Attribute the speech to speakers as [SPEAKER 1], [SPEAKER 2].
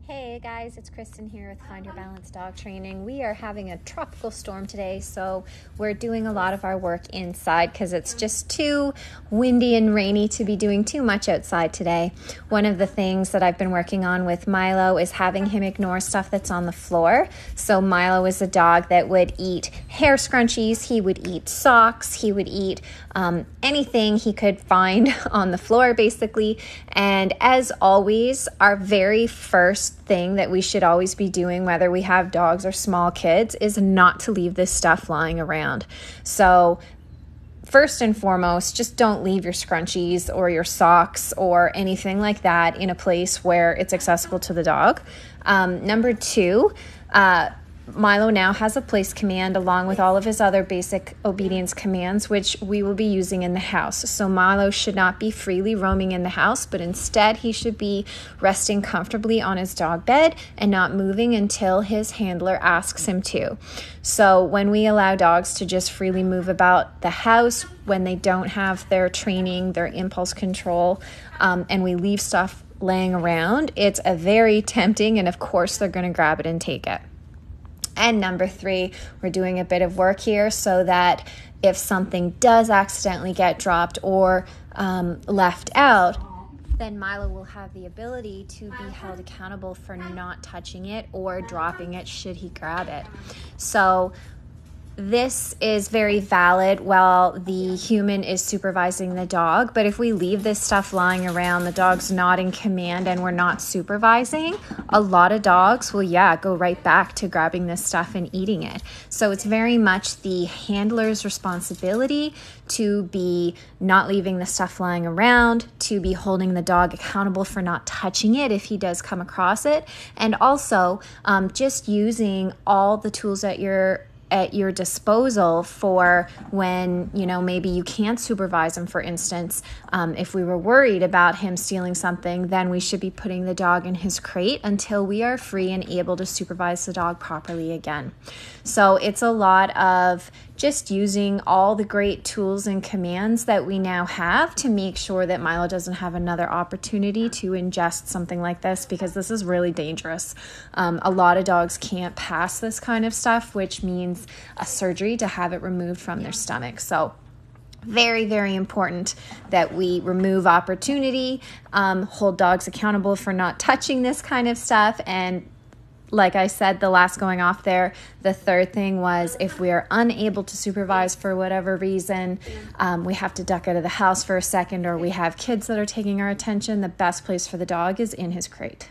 [SPEAKER 1] Hey guys, it's Kristen here with Find Your Balance Dog Training. We are having a tropical storm today, so we're doing a lot of our work inside because it's just too windy and rainy to be doing too much outside today. One of the things that I've been working on with Milo is having him ignore stuff that's on the floor. So Milo is a dog that would eat hair scrunchies, he would eat socks, he would eat anything he could find on the floor basically. And as always, our very first thing that we should always be doing, whether we have dogs or small kids, is not to leave this stuff lying around. So first and foremost, just don't leave your scrunchies or your socks or anything like that in a place where it's accessible to the dog. Number two, Milo now has a place command along with all of his other basic obedience commands, which we will be using in the house. So Milo should not be freely roaming in the house, but instead he should be resting comfortably on his dog bed and not moving until his handler asks him to. So when we allow dogs to just freely move about the house, when they don't have their training, their impulse control, and we leave stuff laying around, it's a very tempting, and of course they're going to grab it and take it. And number three, we're doing a bit of work here so that if something does accidentally get dropped or left out, then Milo will have the ability to be held accountable for not touching it or dropping it should he grab it. So this is very valid while the human is supervising the dog, but if we leave this stuff lying around, the dog's not in command and we're not supervising, a lot of dogs will, go right back to grabbing this stuff and eating it. So it's very much the handler's responsibility to be not leaving the stuff lying around, to be holding the dog accountable for not touching it if he does come across it, and also just using all the tools at your disposal for when, maybe you can't supervise him. For instance, if we were worried about him stealing something, then we should be putting the dog in his crate until we are free and able to supervise the dog properly again. So it's a lot of just using all the great tools and commands that we now have to make sure that Milo doesn't have another opportunity to ingest something like this, because this is really dangerous. A lot of dogs can't pass this kind of stuff, which means a surgery to have it removed from their stomach. So very, very important that we remove opportunity, hold dogs accountable for not touching this kind of stuff, and like I said, the last going off there, the third thing was if we are unable to supervise for whatever reason, we have to duck out of the house for a second, or we have kids that are taking our attention, the best place for the dog is in his crate.